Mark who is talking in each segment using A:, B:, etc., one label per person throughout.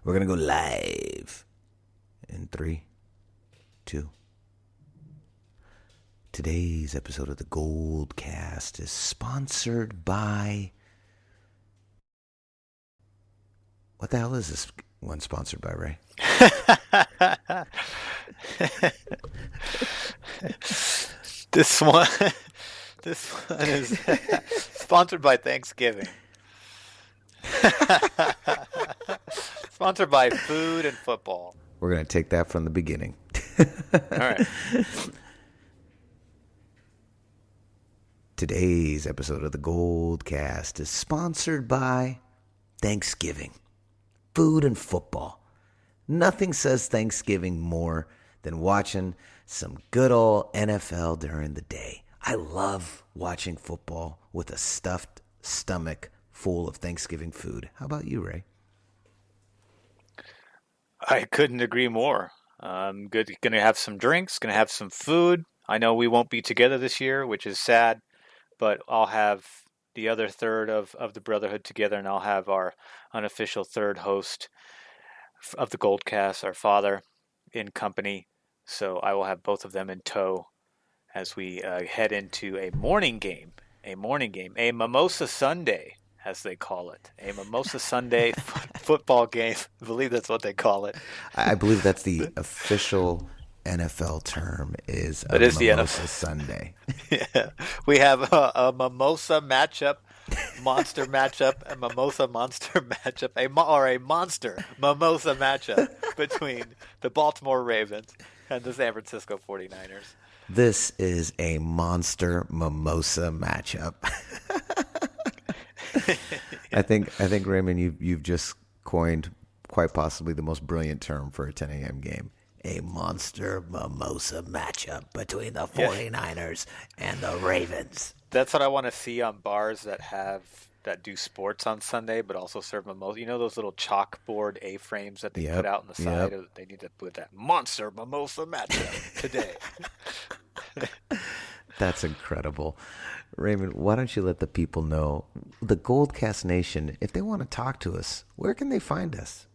A: We're going to go live in 3, 2. Today's episode of the GoldCast is sponsored by... What the hell is this one sponsored by, Ray?
B: This one is sponsored by Thanksgiving. Sponsored by food and football.
A: We're going to take that from the beginning.
B: All right.
A: Today's episode of the GoldCast is sponsored by Thanksgiving, food and football. Nothing says Thanksgiving more than watching some good old NFL during the day. I love watching football with a stuffed stomach full of Thanksgiving food. How about you, Ray?
B: I couldn't agree more. Good. Going to have some drinks, going to have some food. I know we won't be together this year, which is sad, but I'll have the other third of the Brotherhood together, and I'll have our unofficial third host of the GoldCast, our father, in company. So I will have both of them in tow as we head into a morning game, a Mimosa Sunday, as they call it, a Mimosa Sunday football game. I believe that's what they call it.
A: I believe that's the official NFL term is a Mimosa Sunday.
B: Yeah. We have a Mimosa Matchup, Monster Matchup, a Mimosa Monster Matchup, a Monster Mimosa Matchup between the Baltimore Ravens and the San Francisco 49ers.
A: This is a Monster Mimosa Matchup. I think Raymond, you've just coined quite possibly the most brilliant term for a 10 a.m. game. A Monster Mimosa Matchup between the 49ers and the Ravens.
B: That's what I want to see on bars that do sports on Sunday, but also serve mimosa. You know those little chalkboard A-frames that they put out on the side?
A: Yep.
B: They need to put that Monster Mimosa Matchup today.
A: That's incredible. Raymond, why don't you let the people know, the GoldCast Nation, if they want to talk to us, where can they find us?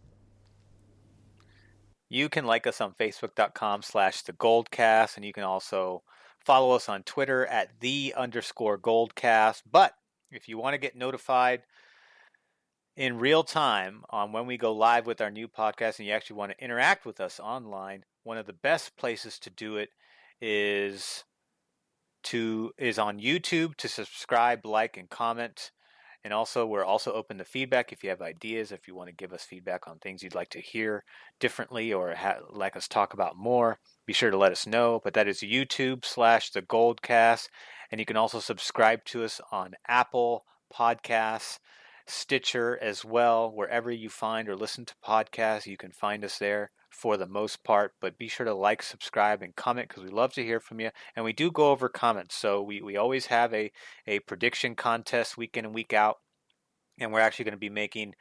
B: You can like us on Facebook.com/theGoldCast, and you can also follow us on Twitter at @the_Goldcast. But if you want to get notified in real time on when we go live with our new podcast, and you actually want to interact with us online, one of the best places to do it is on YouTube, to subscribe, like, and comment. And also, we're also open to feedback. If you have ideas, if you want to give us feedback on things you'd like to hear differently or like us talk about more, be sure to let us know. But that is YouTube/theGoldCast. And you can also subscribe to us on Apple Podcasts, Stitcher as well. Wherever you find or listen to podcasts, you can find us there for the most part. But be sure to like, subscribe, and comment, because we love to hear from you. And we do go over comments. So we always have a prediction contest week in and week out. And we're actually going to be making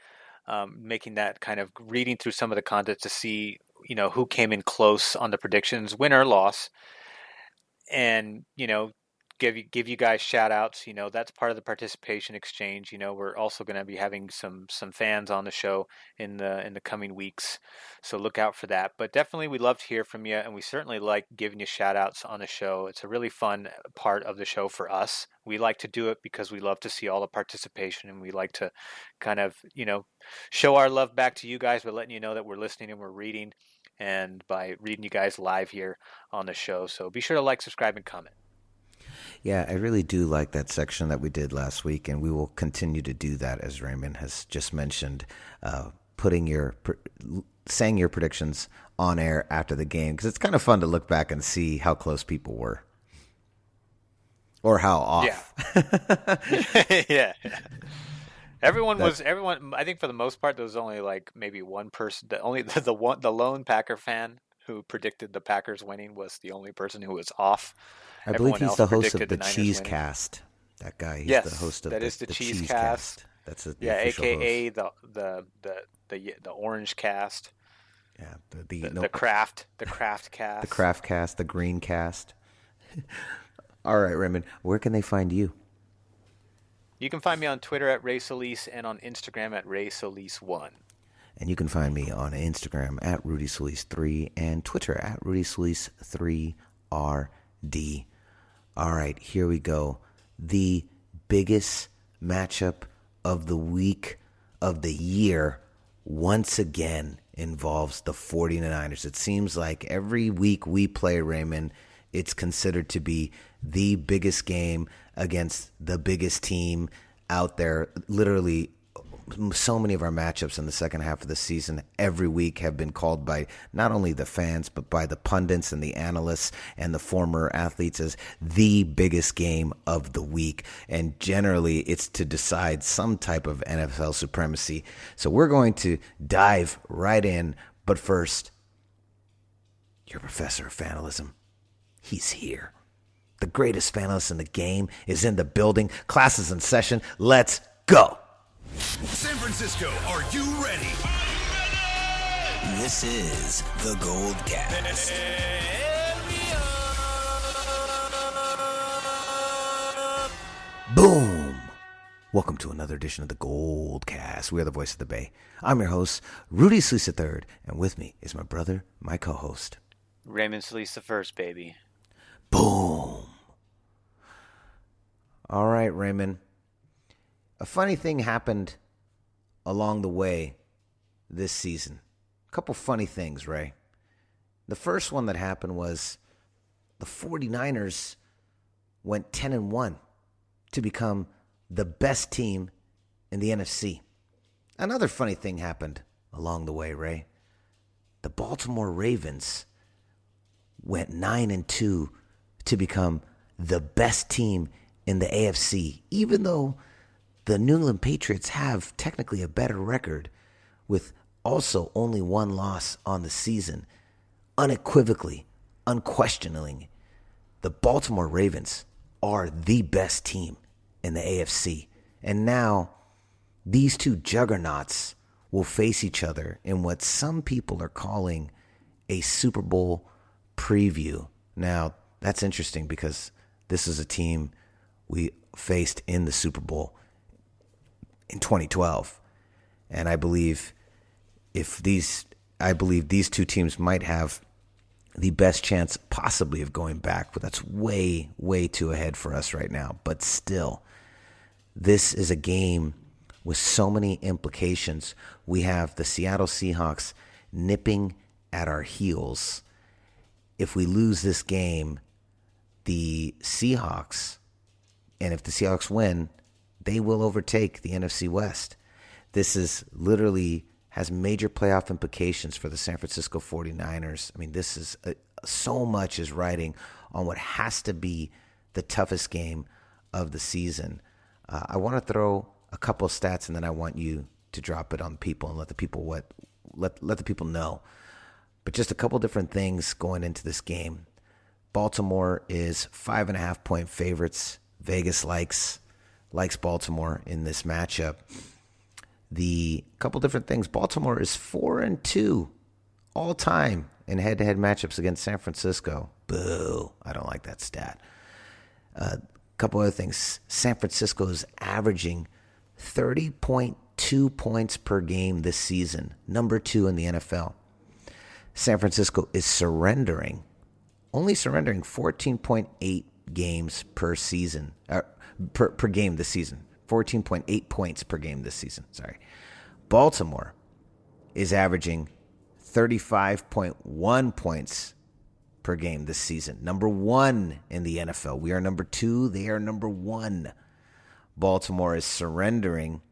B: that kind of reading through some of the content to see, who came in close on the predictions, win or loss. And, give you guys shout outs. That's part of the participation exchange. We're also going to be having some fans on the show in the coming weeks, so look out for that. But definitely, we love to hear from you, and we certainly like giving you shout outs on the show. It's a really fun part of the show for us. We like to do it because we love to see all the participation, and we like to kind of show our love back to you guys by letting you know that we're listening and we're reading, and by reading you guys live here on the show. So be sure to like, subscribe, and comment.
A: Yeah, I really do like that section that we did last week, and we will continue to do that, as Raymond has just mentioned, saying your predictions on air after the game, because it's kind of fun to look back and see how close people were. Or how off.
B: Yeah. Yeah. Everyone, I think for the most part, there was only like maybe one person, the lone Packer fan who predicted the Packers winning was the only person who was off.
A: I believe he's the host of the Cheese Cast. That guy, he's the host of
B: the Cheese Cast.
A: That's the
B: AKA
A: host.
B: the Orange Cast.
A: Yeah,
B: the Craft Cast.
A: The Craft Cast, the Green Cast. All right, Raymond, where can they find you?
B: You can find me on Twitter at Ray Solis and on Instagram at Ray Solis1.
A: And you can find me on Instagram at RudySolis3 and Twitter at RudySolis3RD. All right, here we go. The biggest matchup of the week, of the year, once again involves the 49ers. It seems like every week we play, Raymond, it's considered to be the biggest game against the biggest team out there. Literally, so many of our matchups in the second half of the season every week have been called by not only the fans, but by the pundits and the analysts and the former athletes as the biggest game of the week. And generally, it's to decide some type of NFL supremacy. So we're going to dive right in. But first, your professor of fanalism, he's here. The greatest fanalist in the game is in the building. Class is in session. Let's go.
C: San Francisco, are you ready?
D: This is the GoldCast.
A: Boom! Welcome to another edition of the GoldCast. We are the voice of the Bay. I'm your host, Rudy Solis III, and with me is my brother, my co-host,
B: Raymond Solis the first, baby.
A: Boom! All right, Raymond. A funny thing happened along the way this season. A couple funny things, Ray. The first one that happened was the 49ers went 10-1 to become the best team in the NFC. Another funny thing happened along the way, Ray. The Baltimore Ravens went 9-2 to become the best team in the AFC, even though the New England Patriots have technically a better record with also only one loss on the season. Unequivocally, unquestioningly, the Baltimore Ravens are the best team in the AFC. And now these two juggernauts will face each other in what some people are calling a Super Bowl preview. Now, that's interesting because this is a team we faced in the Super Bowl in 2012. And I believe these two teams might have the best chance possibly of going back, but that's way, way too ahead for us right now. But still, this is a game with so many implications. We have the Seattle Seahawks nipping at our heels. If we lose this game, the Seahawks, and if the Seahawks win, they will overtake the NFC West. This is literally has major playoff implications for the San Francisco 49ers. I mean, this is so much is riding on what has to be the toughest game of the season. I want to throw a couple of stats, and then I want you to drop it on people and let the people let the people know. But just a couple different things going into this game. Baltimore is 5.5-point favorites. Vegas likes Baltimore in this matchup. The couple different things. Baltimore is 4-2 all time in head-to-head matchups against San Francisco. Boo! I don't like that stat. Couple other things. San Francisco is averaging 30.2 points per game this season, number 2 in the NFL. San Francisco is only surrendering 14.8 games per season, per game this season. 14.8 points per game this season. Sorry. Baltimore is averaging 35.1 points per game this season. Number 1 in the NFL. We are number 2. They are number 1. Baltimore is surrendering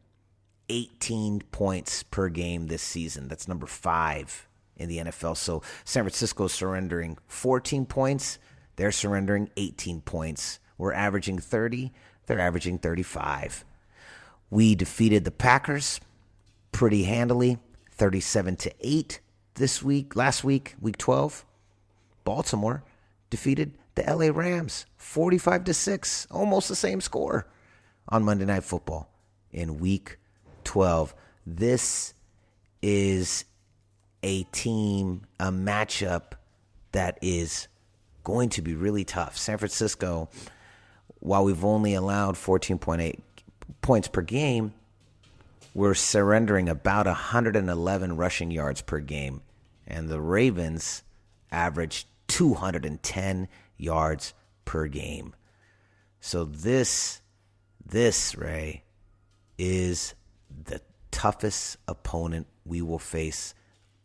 A: 18 points per game this season. That's number 5 in the NFL. So San Francisco is surrendering 14 points. They're surrendering 18 points. We're averaging 30. They're averaging 35. We defeated the Packers pretty handily, 37-8 last week, week 12. Baltimore defeated the LA Rams 45-6, almost the same score on Monday Night Football in week 12. This is a matchup that is going to be really tough. San Francisco, while we've only allowed 14.8 points per game, were surrendering about 111 rushing yards per game, and the Ravens averaged 210 yards per game. So this, Ray, is the toughest opponent we will face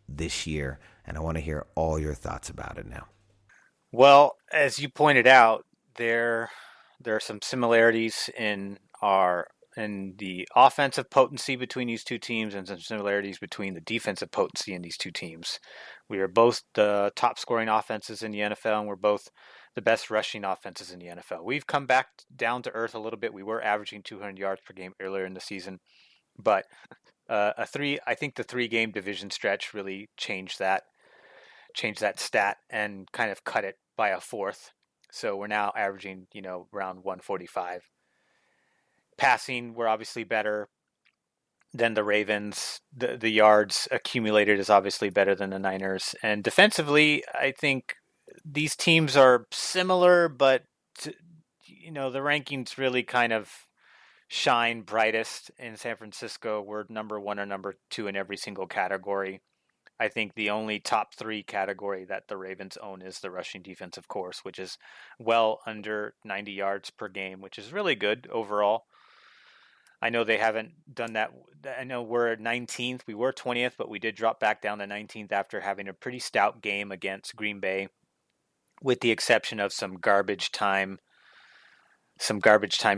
A: this year, and I want to hear all your thoughts about it now.
B: Well, as you pointed out, there are some similarities in the offensive potency between these two teams, and some similarities between the defensive potency in these two teams. We are both the top scoring offenses in the NFL, and we're both the best rushing offenses in the NFL. We've come back down to earth a little bit. We were averaging 200 yards per game earlier in the season, but I think the 3-game division stretch really changed that stat and kind of cut it by a fourth. So we're now averaging, around 145. Passing, we're obviously better than the Ravens. The yards accumulated is obviously better than the Niners. And defensively, I think these teams are similar, but the rankings really kind of shine brightest in San Francisco. We're number 1 or number 2 in every single category. I think the only top 3 category that the Ravens own is the rushing defense, of course, which is well under 90 yards per game, which is really good overall. I know they haven't done that. I know we're 19th. We were 20th, but we did drop back down to 19th after having a pretty stout game against Green Bay, with the exception of some garbage time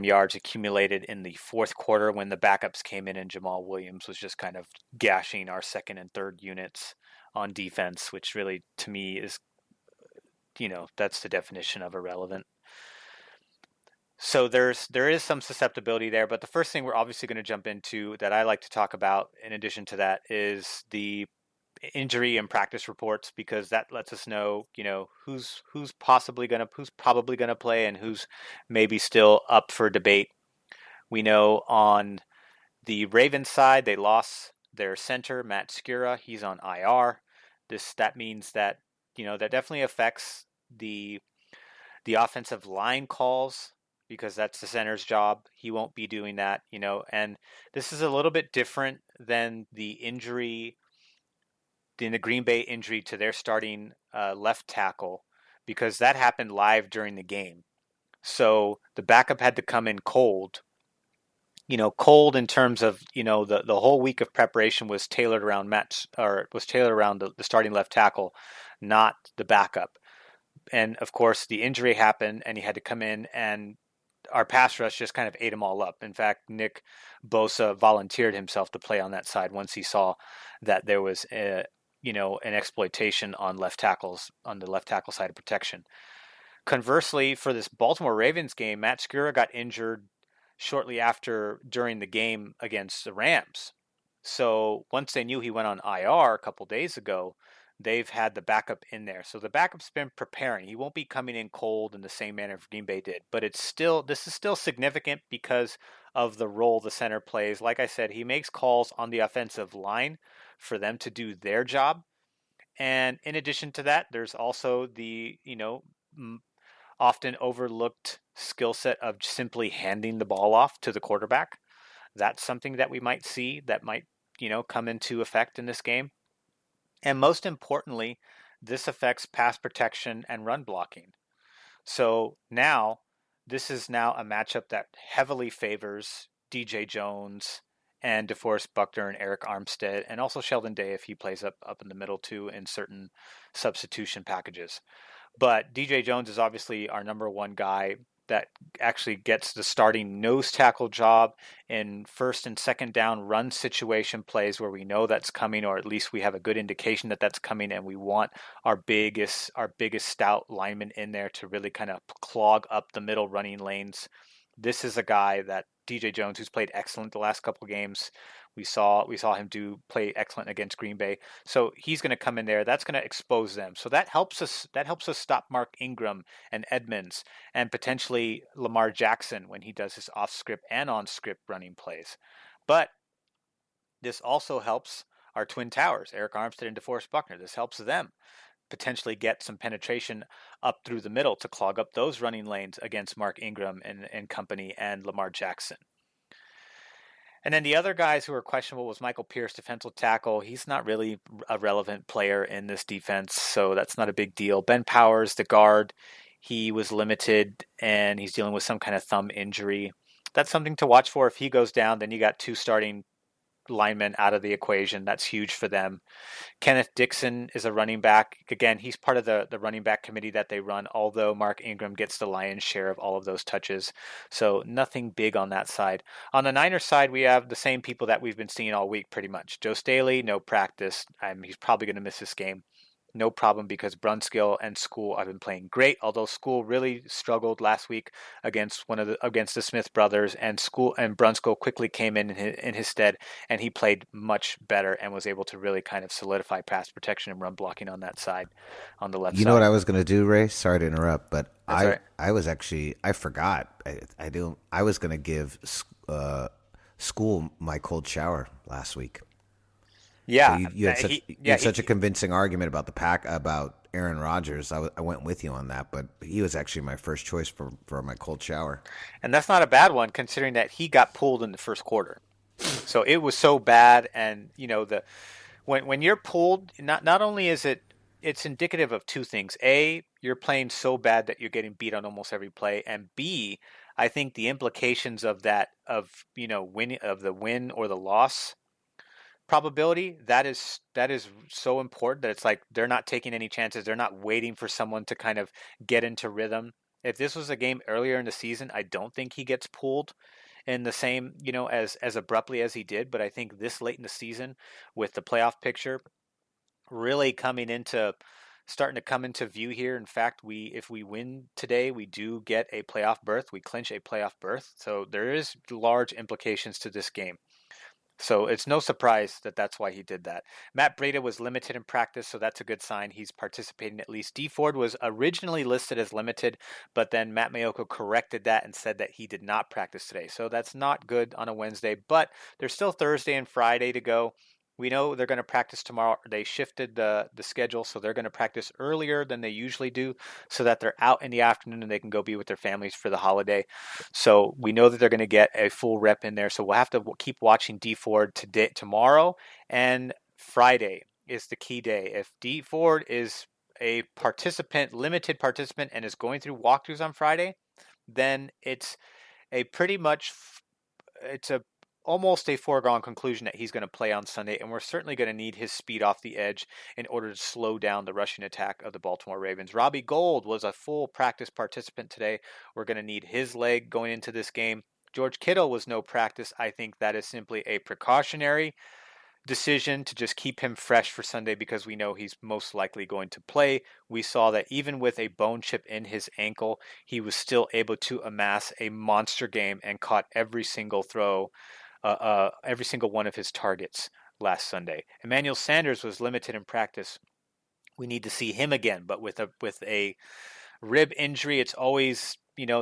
B: yards accumulated in the fourth quarter when the backups came in and Jamal Williams was just kind of gashing our second and third units on defense, which really, to me, is, that's the definition of irrelevant. So there is some susceptibility there, but the first thing we're obviously going to jump into that I like to talk about in addition to that is the injury and practice reports, because that lets us know, who's probably going to play and who's maybe still up for debate. We know on the Ravens side, they lost their center, Matt Skura. He's on IR. That means that, that definitely affects the offensive line calls, because that's the center's job. He won't be doing that, and this is a little bit different than the Green Bay injury to their starting left tackle, because that happened live during the game. So the backup had to come in cold. Cold in terms of, the whole week of preparation was tailored around the starting left tackle, not the backup. And of course, the injury happened, and he had to come in, and our pass rush just kind of ate them all up. In fact, Nick Bosa volunteered himself to play on that side once he saw that there was an exploitation on the left tackle side of protection. Conversely, for this Baltimore Ravens game, Matt Skura got injured shortly after during the game against the Rams. So once they knew he went on IR a couple days ago, they've had the backup in there. So the backup's been preparing. He won't be coming in cold in the same manner Green Bay did. But this is still significant because of the role the center plays. Like I said, he makes calls on the offensive line for them to do their job. And in addition to that, there's also the, often overlooked skill set of simply handing the ball off to the quarterback. That's something that we might see that might, come into effect in this game. And most importantly, this affects pass protection and run blocking. So this is now a matchup that heavily favors DJ Jones and DeForest Buckner and Eric Armstead, and also Sheldon Day if he plays up in the middle too in certain substitution packages. But DJ Jones is obviously our number one guy that actually gets the starting nose tackle job in first and second down run situation plays where we know that's coming, or at least we have a good indication that that's coming, and we want our biggest stout lineman in there to really kind of clog up the middle running lanes. This is a guy that DJ Jones, who's played excellent the last couple of games. We saw him play excellent against Green Bay. So he's going to come in there. That's going to expose them. So that helps us stop Mark Ingram and Edmonds and potentially Lamar Jackson when he does his off-script and on-script running plays. But this also helps our twin towers, Eric Armstead and DeForest Buckner. This helps them potentially get some penetration up through the middle to clog up those running lanes against Mark Ingram and company and Lamar Jackson. And then the other guys who are questionable was Michael Pierce, defensive tackle. He's not really a relevant player in this defense, so that's not a big deal. Ben Powers, the guard, he was limited, and he's dealing with some kind of thumb injury. That's something to watch for. If he goes down, then you got 2 starting linemen out of the equation. That's huge for them. Kenneth Dixon is a running back. Again, he's part of the running back committee that they run, although Mark Ingram gets the lion's share of all of those touches. So nothing big on that side. On the Niners side, we have the same people that we've been seeing all week pretty much. Joe Staley, no practice. He's probably going to miss this game. No problem, because Brunskill and School have been playing great, although School really struggled last week against the Smith brothers, and Brunskill quickly came in his stead, and he played much better and was able to really kind of solidify pass protection and run blocking on that side, on the left side.
A: You know what I was going to do, Ray? Sorry to interrupt, but
B: That's
A: I forgot. I was going to give School my cold shower last week.
B: Yeah,
A: so you had such a convincing argument about about Aaron Rodgers. I went with you on that, but he was actually my first choice for my cold shower.
B: And that's not a bad one, considering that he got pulled in the first quarter. So it was so bad, and when you're pulled, not only is it's indicative of 2 things: A, you're playing so bad that you're getting beat on almost every play, and B, I think the implications of that the win or the loss probability, that is so important that it's like they're not taking any chances. They're not waiting for someone to kind of get into rhythm. If this was a game earlier in the season, I don't think he gets pulled in the same, as abruptly as he did. But I think this late in the season, with the playoff picture really starting to come into view here. In fact, if we win today, we do get a playoff berth. We clinch a playoff berth. So there is large implications to this game. So it's no surprise that that's why he did that. Matt Breida was limited in practice, so that's a good sign. He's participating at least. Dee Ford was originally listed as limited, but then Matt Mayoko corrected that and said that he did not practice today. So that's not good on a Wednesday, but there's still Thursday and Friday to go. We know they're going to practice tomorrow. They shifted the schedule, so they're going to practice earlier than they usually do so that they're out in the afternoon and they can go be with their families for the holiday. So we know that they're going to get a full rep in there. So we'll have to keep watching Dee Ford tomorrow, and Friday is the key day. If Dee Ford is a limited participant, and is going through walkthroughs on Friday, then it's almost a foregone conclusion that he's going to play on Sunday, and we're certainly going to need his speed off the edge in order to slow down the rushing attack of the Baltimore Ravens. Robbie Gould was a full practice participant today. We're going to need his leg going into this game. George Kittle was no practice. I think that is simply a precautionary decision to just keep him fresh for Sunday, because we know he's most likely going to play. We saw that even with a bone chip in his ankle, he was still able to amass a monster game and caught every single throw, every single one of his targets last Sunday. Emmanuel Sanders was limited in practice. We need to see him again, but with a rib injury, it's always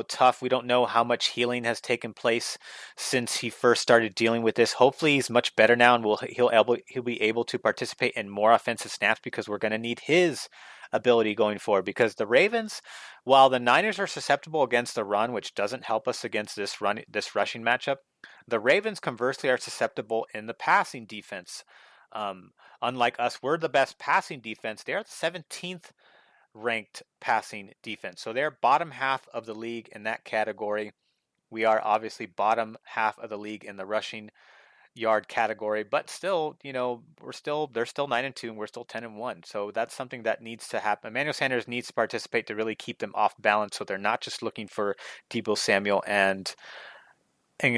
B: tough. We don't know how much healing has taken place since he first started dealing with this. Hopefully he's much better now, and he'll be able to participate in more offensive snaps, because we're going to need his ability going forward. Because the Ravens, while the Niners are susceptible against the run, which doesn't help us against this rushing matchup, the Ravens conversely are susceptible in the passing defense. Unlike us, we're the best passing defense. They're the 17th ranked passing defense. So they're bottom half of the league in that category. We are obviously bottom half of the league in the rushing yard category, but still, they're still 9-2 and we're still 10-1. So that's something that needs to happen. Emmanuel Sanders needs to participate to really keep them off balance, so they're not just looking for Deebo Samuel and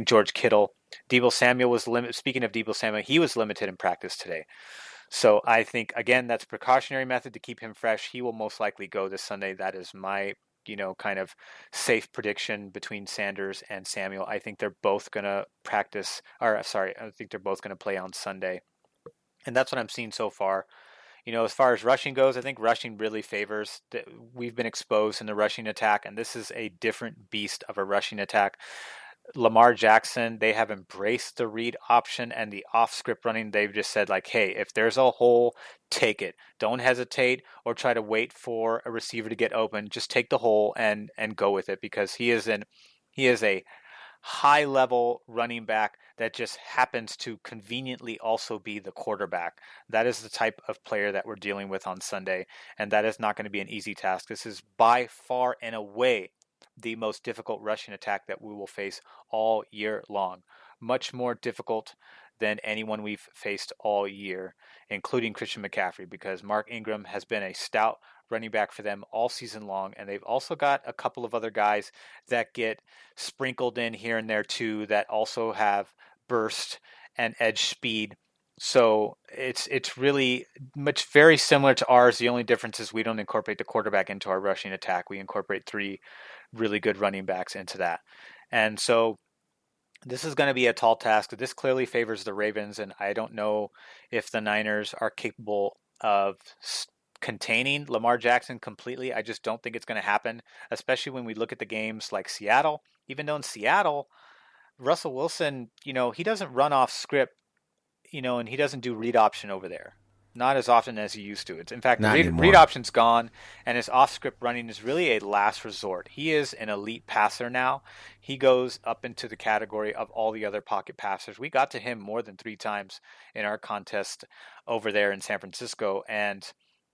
B: George Kittle. Deebo Samuel was limited. Speaking of Deebo Samuel, he was limited in practice today. So I think, again, that's a precautionary method to keep him fresh. He will most likely go this Sunday. That is my, kind of safe prediction between Sanders and Samuel. I think they're both going to I think they're both going to play on Sunday. And that's what I'm seeing so far. As far as rushing goes, I think rushing really favors. We've been exposed in the rushing attack, and this is a different beast of a rushing attack. Lamar Jackson, they have embraced the read option and the off-script running. They've just said, like, hey, if there's a hole, take it. Don't hesitate or try to wait for a receiver to get open. Just take the hole and go with it, because he is a high-level running back that just happens to conveniently also be the quarterback. That is the type of player that we're dealing with on Sunday, and that is not going to be an easy task. This is by far and away the most difficult rushing attack that we will face all year long. Much more difficult than anyone we've faced all year, including Christian McCaffrey, because Mark Ingram has been a stout running back for them all season long, and they've also got a couple of other guys that get sprinkled in here and there too that also have burst and edge speed. So it's really very similar to ours. The only difference is we don't incorporate the quarterback into our rushing attack. We incorporate 3 really good running backs into that. And so this is going to be a tall task. This clearly favors the Ravens, and I don't know if the Niners are capable of containing Lamar Jackson completely. I just don't think it's going to happen, especially when we look at the games like Seattle. Even though in Seattle, Russell Wilson, he doesn't run off script, and he doesn't do read option over there. Not as often as he used to. It's in fact, read option's gone, and his off-script running is really a last resort. He is an elite passer now. He goes up into the category of all the other pocket passers. We got to him more than 3 times in our contest over there in San Francisco, and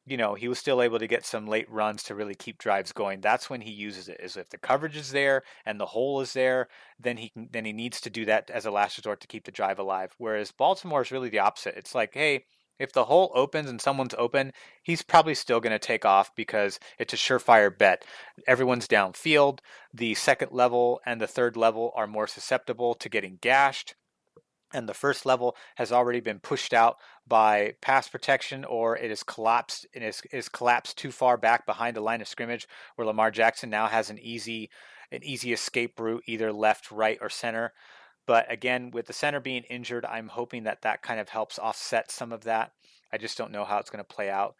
B: he was still able to get some late runs to really keep drives going. That's when he uses it. Is if the coverage is there and the hole is there, then he needs to do that as a last resort to keep the drive alive. Whereas Baltimore is really the opposite. It's like, hey, if the hole opens and someone's open, he's probably still going to take off because it's a surefire bet. Everyone's downfield. The second level and the third level are more susceptible to getting gashed. And the first level has already been pushed out by pass protection, or it is collapsed and is collapsed too far back behind the line of scrimmage, where Lamar Jackson now has an easy escape route, either left, right, or center. But again, with the center being injured, I'm hoping that kind of helps offset some of that. I just don't know how it's going to play out.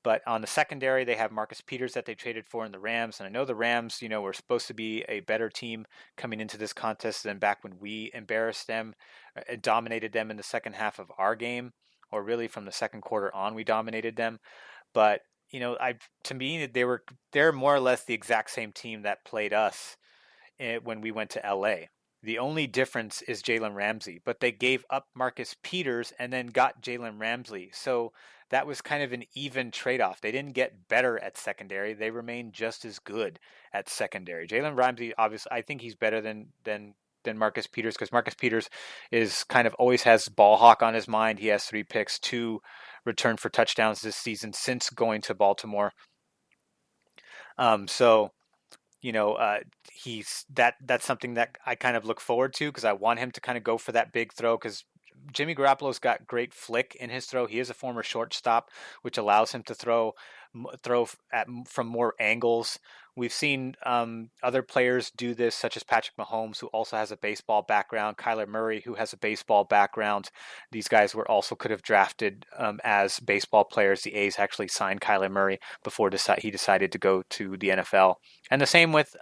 B: But on the secondary, they have Marcus Peters that they traded for in the Rams. And I know the Rams, were supposed to be a better team coming into this contest than back when we embarrassed them, dominated them in the second half of our game, or really from the second quarter on, we dominated them. But, to me, they're more or less the exact same team that played us when we went to LA. The only difference is Jalen Ramsey, but they gave up Marcus Peters and then got Jalen Ramsey. So that was kind of an even trade-off. They didn't get better at secondary. They remained just as good at secondary. Jalen Ramsey, obviously, I think he's better than Marcus Peters, because Marcus Peters is kind of always has ball hawk on his mind. He has 3 picks, 2 returned for touchdowns this season since going to Baltimore. That's something that I kind of look forward to, because I want him to kind of go for that big throw, because Jimmy Garoppolo's got great flick in his throw. He is a former shortstop, which allows him to throw from more angles. We've seen other players do this, such as Patrick Mahomes, who also has a baseball background, Kyler Murray, who has a baseball background. These guys could have drafted as baseball players. The A's actually signed Kyler Murray before he decided to go to the NFL. And the same with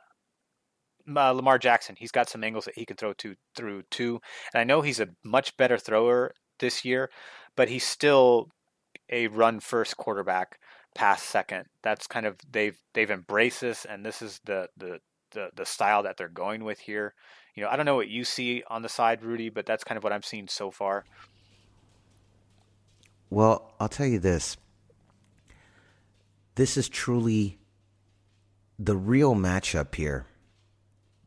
B: Lamar Jackson. He's got some angles that he can throw through too. And I know he's a much better thrower this year, but he's still a run first quarterback, pass second. That's kind of they've embraced this, and this is the style that they're going with here. I don't know what you see on the side, Rudy, but that's kind of what I'm seeing so far.
A: Well, I'll tell you this. This is truly the real matchup here.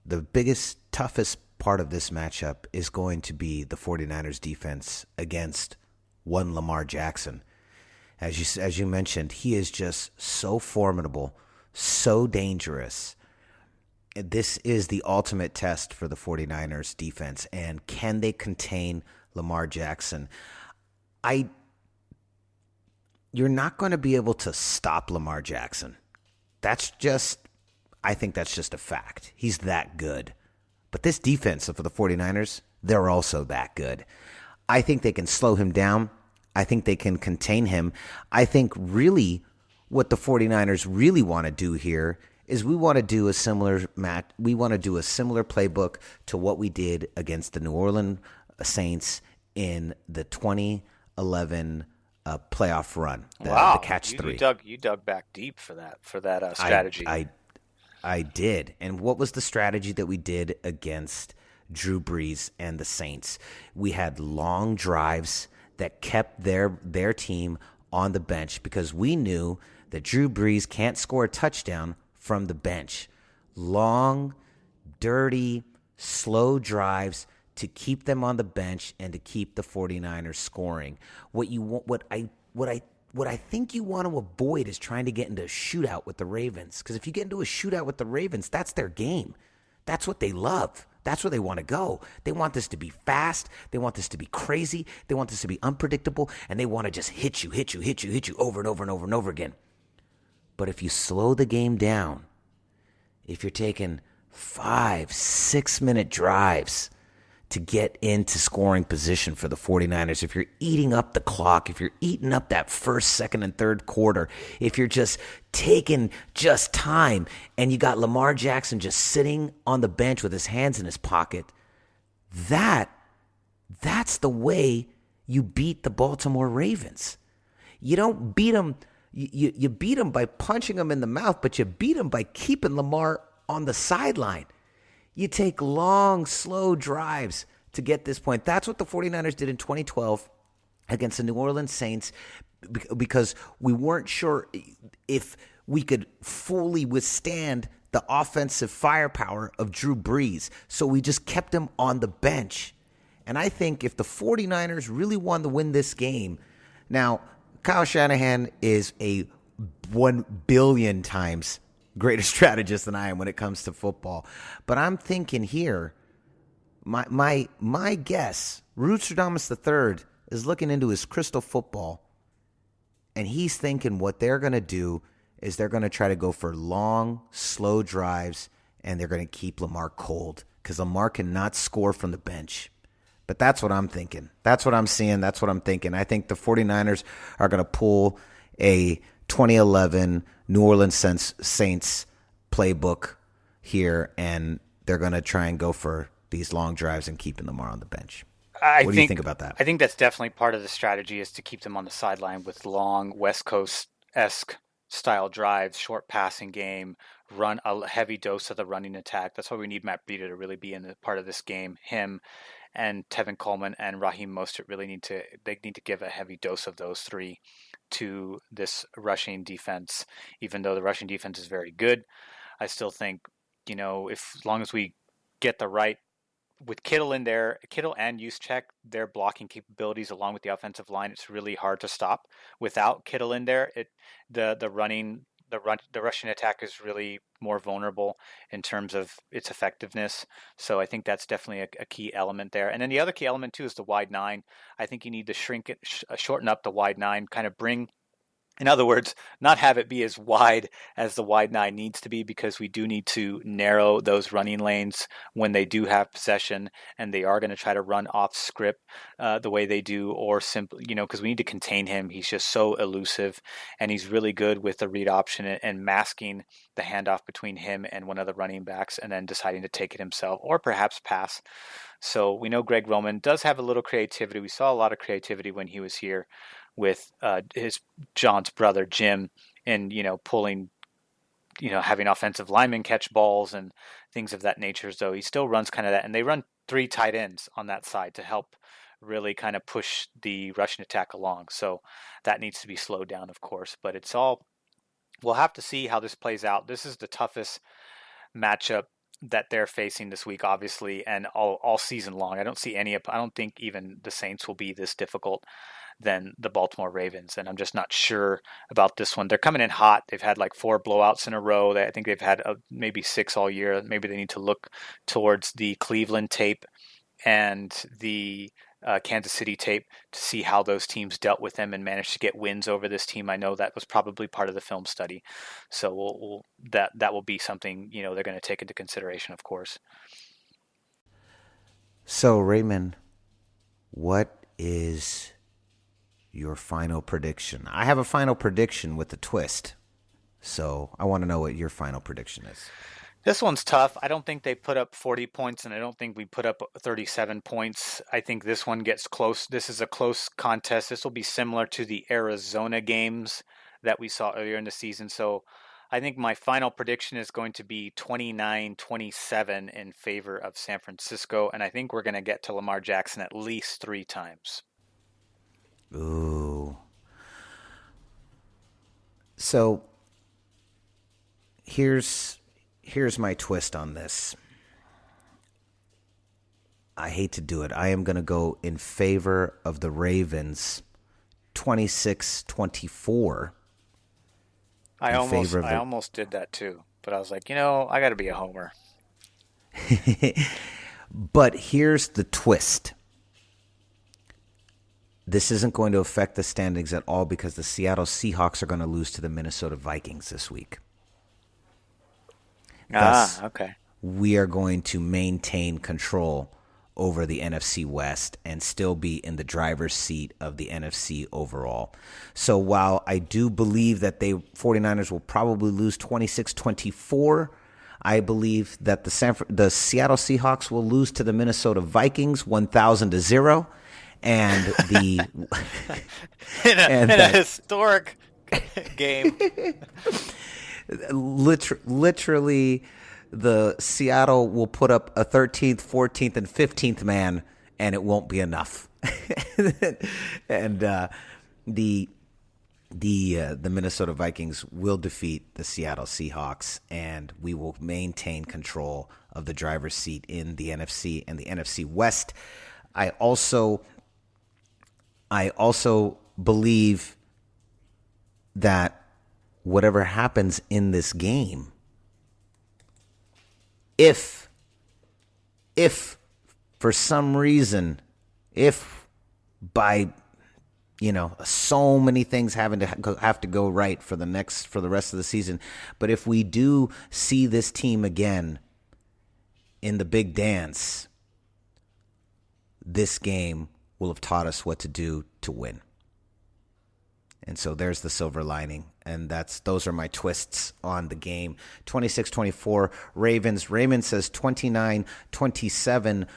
A: The biggest, toughest part of this matchup is going to be the 49ers defense against one Lamar Jackson. As you mentioned, he is just so formidable, so dangerous. This is the ultimate test for the 49ers defense. And can they contain Lamar Jackson? You're not going to be able to stop Lamar Jackson. I think that's just a fact. He's that good. But this defense for the 49ers, they're also that good. I think they can slow him down. I think they can contain him. I think really what the 49ers really want to do here is we want to do a similar playbook to what we did against the New Orleans Saints in the 2011 playoff run. The catch three.
B: You dug back deep for that strategy.
A: I did. And what was the strategy that we did against Drew Brees and the Saints. We had long drives that kept their team on the bench because we knew that Drew Brees can't score a touchdown from the bench. Long, dirty, slow drives to keep them on the bench and to keep the 49ers scoring. What I think you want to avoid is trying to get into a shootout with the Ravens. Because if you get into a shootout with the Ravens, that's their game. That's what they love. That's where they want to go. They want this to be fast. They want this to be crazy. They want this to be unpredictable. And they want to just hit you over and over and over and over again. But if you slow the game down, if you're taking 5-6 minute drives to get into scoring position for the 49ers, if you're eating up the clock, if you're eating up that first, second, and third quarter, if you're just taking just time and you got Lamar Jackson just sitting on the bench with his hands in his pocket, that's the way you beat the Baltimore Ravens. You don't beat them, you beat them by punching them in the mouth, but you beat them by keeping Lamar on the sideline. You take long, slow drives to get this point. That's what the 49ers did in 2012 against the New Orleans Saints because we weren't sure if we could fully withstand the offensive firepower of Drew Brees. So we just kept him on the bench. And I think if the 49ers really want to win this game, now Kyle Shanahan is a 1 billion times greater strategist than I am when it comes to football. But I'm thinking here, my guess, Roostradamus III is looking into his crystal football, and he's thinking what they're going to do is they're going to try to go for long, slow drives, and they're going to keep Lamar cold because Lamar cannot score from the bench. But that's what I'm thinking. That's what I'm seeing. That's what I'm thinking. I think the 49ers are going to pull a 2011 New Orleans Saints playbook here, and they're going to try and go for these long drives and keeping Lamar on the bench. What do you think about that?
B: I think that's definitely part of the strategy is to keep them on the sideline with long West Coast-esque style drives, short passing game, run a heavy dose of the running attack. That's why we need Matt Breida to really be in the part of this game. Him and Tevin Coleman and Raheem Mostert really need to give a heavy dose of those three to this rushing defense. Even though the rushing defense is very good, I still think, if as long as we get the right with Kittle in there, Kittle and Juszczyk, their blocking capabilities along with the offensive line, it's really hard to stop. Without Kittle in there, the rushing attack is really more vulnerable in terms of its effectiveness. So I think that's definitely a key element there. And then the other key element too is the wide nine. I think you need to shrink it, shorten up the wide nine, kind of bring, in other words, not have it be as wide as the wide nine needs to be, because we do need to narrow those running lanes when they do have possession and they are going to try to run off script the way they do, or simply, because we need to contain him. He's just so elusive, and he's really good with the read option and masking the handoff between him and one of the running backs and then deciding to take it himself or perhaps pass. So we know Greg Roman does have a little creativity. We saw a lot of creativity when he was here with John's brother Jim, and pulling, having offensive linemen catch balls and things of that nature. So he still runs kind of that, and they run 3 tight ends on that side to help really kind of push the rushing attack along. So that needs to be slowed down, of course. But we'll have to see how this plays out. This is the toughest matchup that they're facing this week, obviously, and all season long. I don't think even the Saints will be this difficult than the Baltimore Ravens, and I'm just not sure about this one. They're coming in hot. They've had like 4 blowouts in a row. I think they've had maybe 6 all year. Maybe they need to look towards the Cleveland tape and the Kansas City tape to see how those teams dealt with them and managed to get wins over this team. I know that was probably part of the film study, so that will be something they're going to take into consideration, of course.
A: So Raymond, what is your final prediction? I have a final prediction with a twist, so I want to know what your final prediction is.
B: This one's tough. I don't think they put up 40 points, and I don't think we put up 37 points. I think this one gets close. This is a close contest. This will be similar to the Arizona games that we saw earlier in the season. So I think my final prediction is going to be 29-27 in favor of San Francisco, and I think we're going to get to Lamar Jackson at least 3 times.
A: Ooh. So here's my twist on this. I hate to do it. I am going to go in favor of the Ravens 26-24.
B: I almost did that too, but I was like, I got to be a homer.
A: But here's the twist. This isn't going to affect the standings at all because the Seattle Seahawks are going to lose to the Minnesota Vikings this week. Thus,
B: okay.
A: We are going to maintain control over the NFC West and still be in the driver's seat of the NFC overall. So while I do believe that the 49ers will probably lose 26-24, I believe that the Seattle Seahawks will lose to the Minnesota Vikings 1,000-0. And the
B: in a historic game,
A: literally, the Seattle will put up a 13th, 14th, and 15th man, and it won't be enough. And the Minnesota Vikings will defeat the Seattle Seahawks, and we will maintain control of the driver's seat in the NFC and the NFC West. I also believe that whatever happens in this game, if for some reason, if by so many things have to go right for the rest of the season, but if we do see this team again in the big dance, this game will have taught us what to do to win. And so there's the silver lining. And those are my twists on the game. 26-24 Ravens. Raymond says 29-27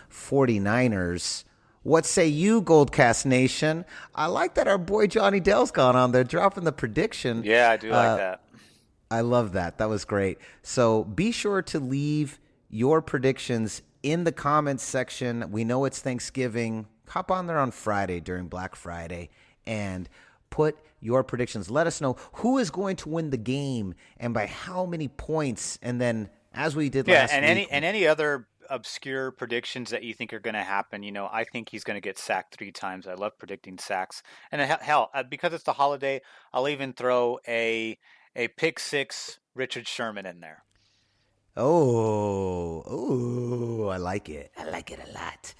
A: 49ers. What say you, GoldCast Nation? I like that our boy Johnny Dell's gone on there, dropping the prediction.
B: Yeah, I do like that.
A: I love that. That was great. So be sure to leave your predictions in the comments section. We know it's Thanksgiving. Hop on there on Friday during Black Friday and put your predictions. Let us know who is going to win the game and by how many points. And then, as we did last week,
B: any other obscure predictions that you think are going to happen. I think he's going to get sacked 3 times. I love predicting sacks. And hell, because it's the holiday, I'll even throw a pick 6 Richard Sherman in there.
A: Oh, I like it. I like it a lot.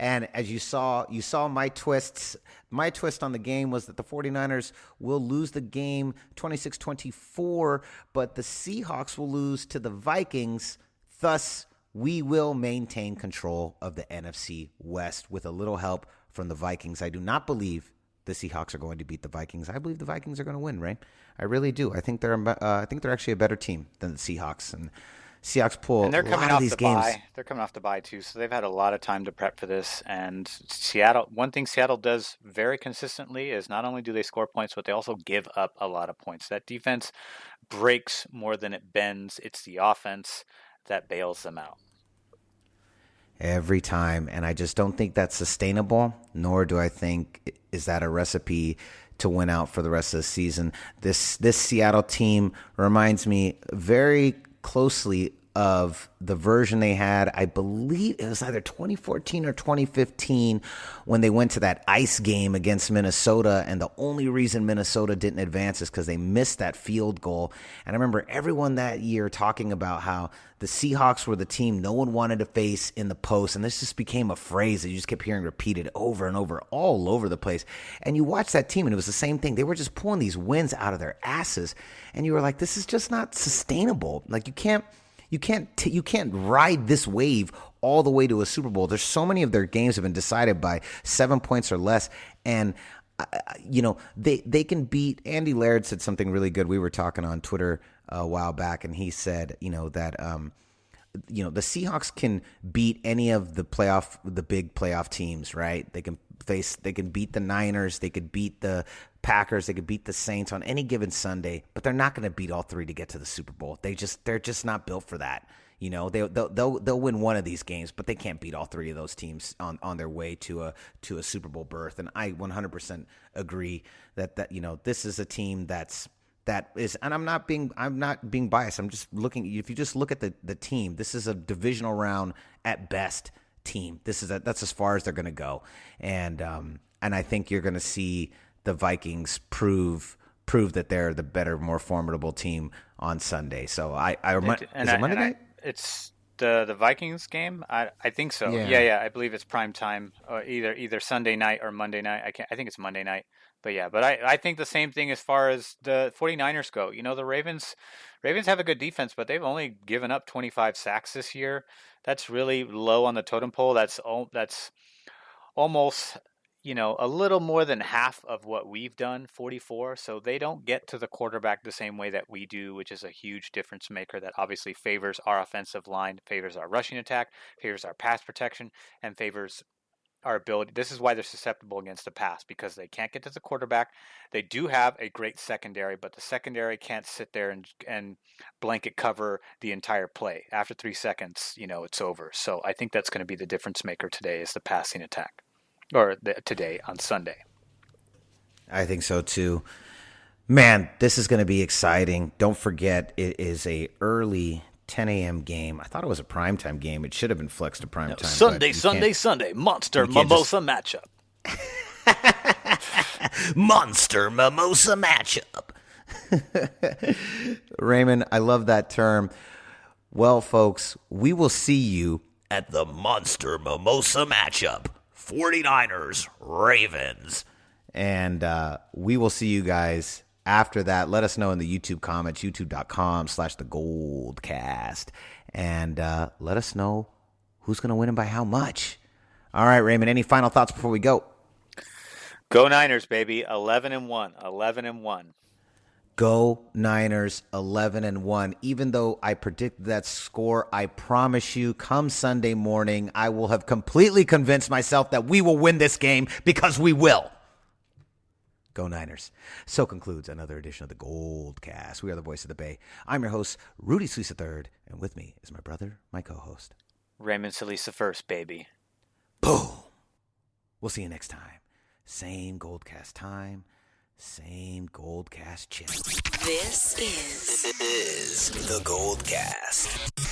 A: And as you saw my twists. My twist on the game was that the 49ers will lose the game 26-24, but the Seahawks will lose to the Vikings. Thus, we will maintain control of the NFC West with a little help from the Vikings. I do not believe the Seahawks are going to beat the Vikings. I believe the Vikings are going to win, right? I really do. I think they're actually a better team than the Seahawks. And Seahawks pull
B: and they're
A: a
B: coming
A: lot
B: off
A: of these
B: the
A: games.
B: bye. They're coming off the bye too, so they've had a lot of time to prep for this. And Seattle, one thing Seattle does very consistently is not only do they score points, but they also give up a lot of points. That defense breaks more than it bends. It's the offense that bails them out
A: every time, and I just don't think that's sustainable, nor do I think is that a recipe to win out for the rest of the season. This Seattle team reminds me very closely of the version they had, I believe it was either 2014 or 2015, when they went to that ice game against Minnesota, and the only reason Minnesota didn't advance is because they missed that field goal. And I remember everyone that year talking about how the Seahawks were the team no one wanted to face in the post, and this just became a phrase that you just kept hearing repeated over and over all over the place. And you watch that team, and it was the same thing. They were just pulling these wins out of their asses, and you were like, this is just not sustainable. Like, you can't ride this wave all the way to a Super Bowl. There's so many of their games have been decided by 7 points or less, and they can beat. Andy Laird said something really good. We were talking on Twitter a while back, and he said, that the Seahawks can beat any of the big playoff teams, right? They can beat the Niners, they could beat the Packers. They could beat the Saints on any given Sunday, but they're not going to beat all three to get to the Super Bowl. They're just not built for that. You know, they'll win one of these games, but they can't beat all three of those teams on their way to a Super Bowl berth. And I 100% agree that you know, this is a team that is, and I'm not being biased. I'm just looking. If you just look at the team, this is a divisional round at best team. That's as far as they're going to go, and I think you're going to see the Vikings prove that they're the better, more formidable team on Sunday. So is it Monday night?
B: It's the Vikings game. I think so. Yeah. I believe it's prime time, either Sunday night or Monday night. I think it's Monday night. But yeah, I think the same thing as far as the 49ers go. You know, the Ravens have a good defense, but they've only given up 25 sacks this year. That's really low on the totem pole. That's almost, you know, a little more than half of what we've done, 44. So they don't get to the quarterback the same way that we do, which is a huge difference maker that obviously favors our offensive line, favors our rushing attack, favors our pass protection, and favors our ability. This is why they're susceptible against the pass, because they can't get to the quarterback. They do have a great secondary, but the secondary can't sit there and blanket cover the entire play. After 3 seconds, you know, it's over. So I think that's going to be the difference maker today, is the passing attack, today on Sunday.
A: I think so too. Man, this is going to be exciting. Don't forget, it is a early 10 a.m. game. I thought it was a primetime game. It should have been flexed to primetime.
B: Sunday. Monster Mimosa Matchup.
A: Monster Mimosa Matchup. Raymond, I love that term. Well, folks, we will see you at the Monster Mimosa Matchup. 49ers, Ravens. And we will see you guys after that. Let us know in the YouTube comments, youtube.com/thegoldcast. And let us know who's going to win and by how much. All right, Raymond, any final thoughts before we go?
B: Go Niners, baby. 11-1. 11-1.
A: Go Niners, 11-1. Even though I predicted that score, I promise you, come Sunday morning, I will have completely convinced myself that we will win this game, because we will. Go Niners. So concludes another edition of the GoldCast. We are the voice of the Bay. I'm your host, Rudy Solis III, and with me is my brother, my co-host,
B: Raymond Solis first, baby.
A: Boom. We'll see you next time. Same GoldCast time, same GoldCast channel.
D: This is the GoldCast.